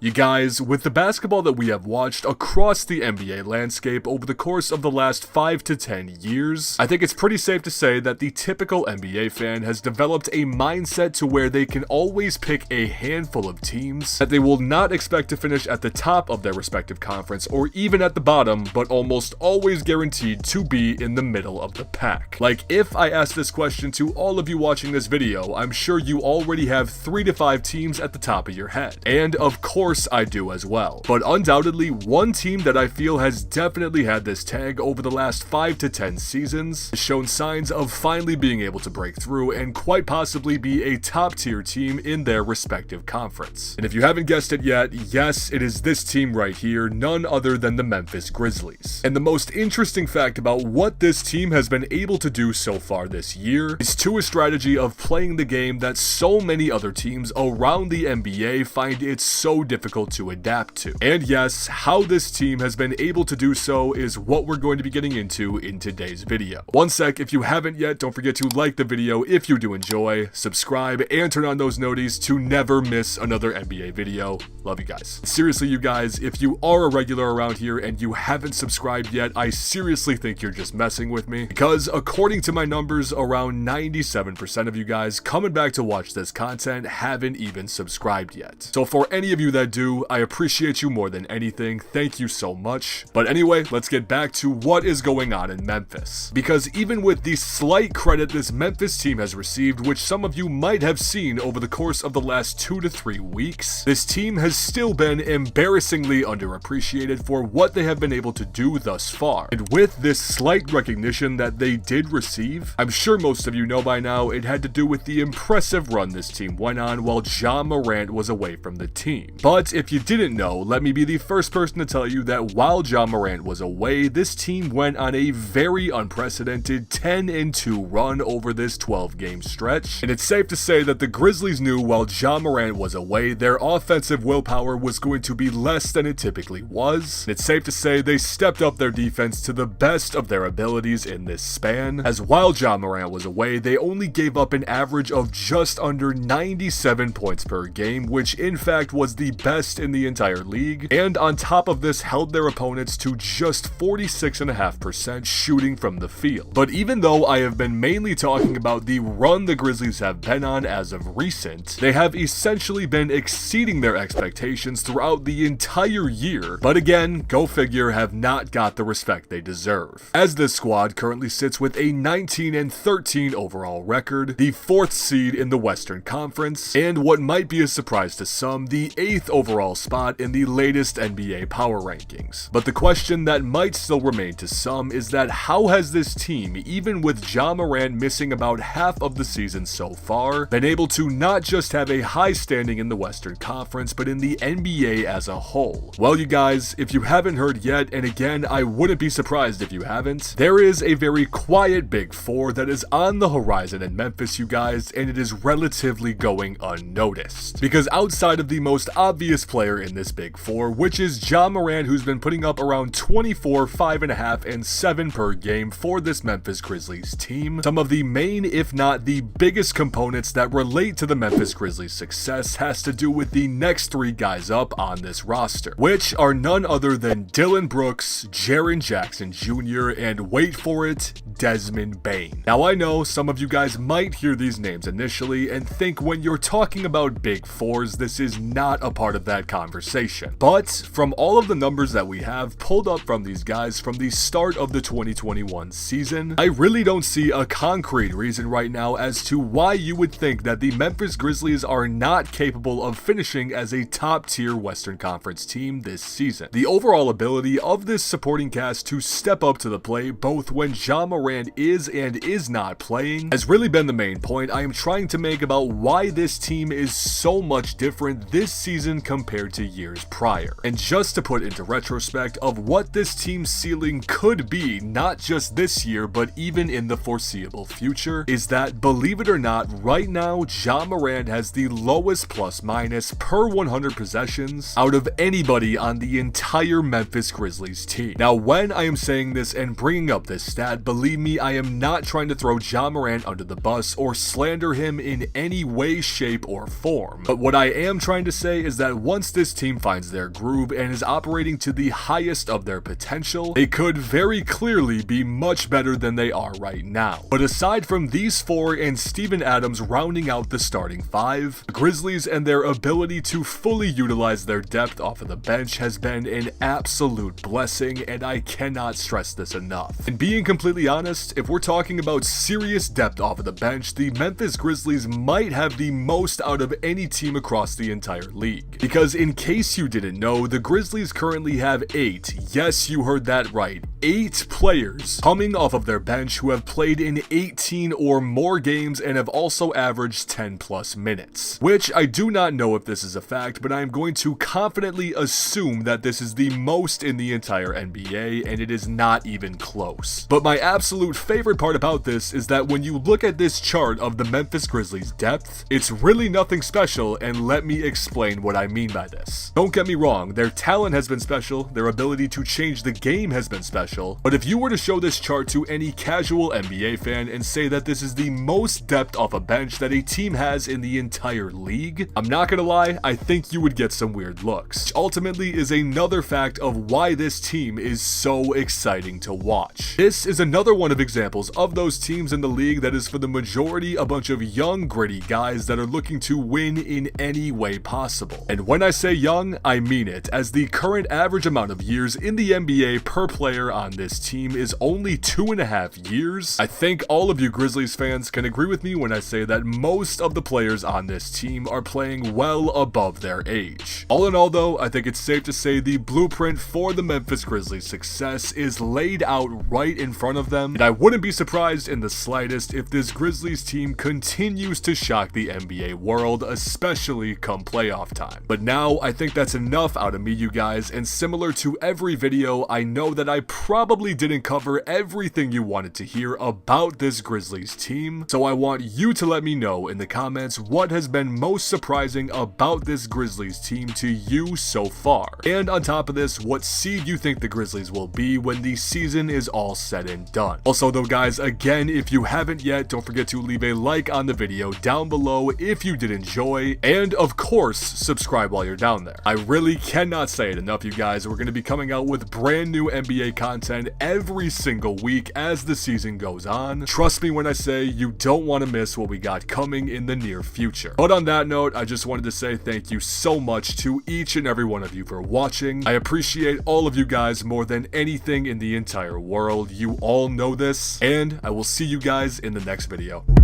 You guys, with the basketball that we have watched across the NBA landscape over the course of the last 5 to 10 years, I think it's pretty safe to say that the typical NBA fan has developed a mindset to where they can always pick a handful of teams that they will not expect to finish at the top of their respective conference or even at the bottom, but almost always guaranteed to be in the middle of the pack. Like, if I ask this question to all of you watching this video, I'm sure you already have 3 to 5 teams at the top of your head. And of course I do as well. But undoubtedly, one team that I feel has definitely had this tag over the last 5 to 10 seasons has shown signs of finally being able to break through and quite possibly be a top tier team in their respective conference. And if you haven't guessed it yet, yes, it is this team right here, none other than the Memphis Grizzlies. And the most interesting fact about what this team has been able to do so far this year is to a strategy of playing the game that so many other teams around the NBA find it so difficult to adapt to. And yes, how this team has been able to do so is what we're going to be getting into in today's video. One sec, if you haven't yet, don't forget to like the video if you do enjoy, subscribe, and turn on those noties to never miss another NBA video. Love you guys. Seriously, you guys, if you are a regular around here and you haven't subscribed yet, I seriously think you're just messing with me, because according to my numbers, around 97% of you guys coming back to watch this content haven't even subscribed yet. So for any of you that do, I appreciate you more than anything. Thank you so much. But anyway, let's get back to what is going on in Memphis. Because even with the slight credit this Memphis team has received, which some of you might have seen over the course of the last 2 to 3 weeks, this team has still been embarrassingly underappreciated for what they have been able to do thus far. And with this slight recognition that they did receive, I'm sure most of you know by now it had to do with the impressive run this team went on while Ja Morant was away from the team. But if you didn't know, let me be the first person to tell you that while Ja Morant was away, this team went on a very unprecedented 10-2 run over this 12-game stretch. And it's safe to say that the Grizzlies knew while Ja Morant was away, their offensive willpower was going to be less than it typically was. And it's safe to say they stepped up their defense to the best of their abilities in this span, as while Ja Morant was away, they only gave up an average of just under 97 points per game, which in fact was the best in the entire league, and on top of this held their opponents to just 46.5% shooting from the field. But even though I have been mainly talking about the run the Grizzlies have been on as of recent, they have essentially been exceeding their expectations throughout the entire year, but again, go figure, have not got the respect they deserve. As this squad currently sits with a 19-13 overall record, the 4th seed in the Western Conference, and what might be a surprise to some, the 8th overall spot in the latest NBA power rankings. But the question that might still remain to some is that how has this team, even with Ja Morant missing about half of the season so far, been able to not just have a high standing in the Western Conference, but in the NBA as a whole? Well, you guys, if you haven't heard yet, and again, I wouldn't be surprised if you haven't, there is a very quiet Big Four that is on the horizon in Memphis, you guys, and it is relatively going unnoticed. Because outside of the most obvious player in this Big Four, which is Ja Morant, who's been putting up around 24, 5.5, and 7 per game for this Memphis Grizzlies team, some of the main, if not the biggest components that relate to the Memphis Grizzlies' success has to do with the next 3 guys up on this roster, which are none other than Dillon Brooks, Jaren Jackson Jr, and wait for it, Desmond Bane. Now I know some of you guys might hear these names initially and think when you're talking about Big Fours, this is not a part of that conversation. But from all of the numbers that we have pulled up from these guys from the start of the 2021 season, I really don't see a concrete reason right now as to why you would think that the Memphis Grizzlies are not capable of finishing as a top tier Western Conference team this season. The overall ability of this supporting cast to step up to the plate both when Ja Morant is and is not playing has really been the main point I am trying to make about why this team is so much different this season compared to years prior. And just to put into retrospect of what this team's ceiling could be, not just this year but even in the foreseeable future, is that, believe it or not, right now Ja Morant has the lowest plus minus per 100 possessions out of anybody on the entire Memphis Grizzlies team. Now when I am saying this and bringing up this stat, believe me, I am not trying to throw Ja Morant under the bus or slander him in any way, shape, or form. But what I am trying to say is that that once this team finds their groove and is operating to the highest of their potential, they could very clearly be much better than they are right now. But aside from these four and Steven Adams rounding out the starting five, the Grizzlies and their ability to fully utilize their depth off of the bench has been an absolute blessing, and I cannot stress this enough. And being completely honest, if we're talking about serious depth off of the bench, the Memphis Grizzlies might have the most out of any team across the entire league. Because in case you didn't know, the Grizzlies currently have 8, yes you heard that right, 8 players coming off of their bench who have played in 18 or more games and have also averaged 10 plus minutes. Which I do not know if this is a fact, but I am going to confidently assume that this is the most in the entire NBA, and it is not even close. But my absolute favorite part about this is that when you look at this chart of the Memphis Grizzlies depth, it's really nothing special, and let me explain what I mean by this. Don't get me wrong, their talent has been special, their ability to change the game has been special, but if you were to show this chart to any casual NBA fan and say that this is the most depth off a bench that a team has in the entire league, I'm not gonna lie, I think you would get some weird looks, which ultimately is another fact of why this team is so exciting to watch. This is another one of examples of those teams in the league that is for the majority a bunch of young, gritty guys that are looking to win in any way possible. And when I say young, I mean it, as the current average amount of years in the NBA per player on this team is only 2.5 years. I think all of you Grizzlies fans can agree with me when I say that most of the players on this team are playing well above their age. All in all though, I think it's safe to say the blueprint for the Memphis Grizzlies' success is laid out right in front of them, and I wouldn't be surprised in the slightest if this Grizzlies team continues to shock the NBA world, especially come playoff time. But now, I think that's enough out of me, you guys, and similar to every video, I know that I probably didn't cover everything you wanted to hear about this Grizzlies team, so I want you to let me know in the comments what has been most surprising about this Grizzlies team to you so far. And on top of this, what seed you think the Grizzlies will be when the season is all said and done. Also though guys, again, if you haven't yet, don't forget to leave a like on the video down below if you did enjoy, and of course, subscribe while you're down there. I really cannot say it enough, you guys. We're going to be coming out with brand new NBA content every single week as the season goes on. Trust me when I say you don't want to miss what we got coming in the near future. But on that note, I just wanted to say thank you so much to each and every one of you for watching. I appreciate all of you guys more than anything in the entire world. You all know this, and I will see you guys in the next video.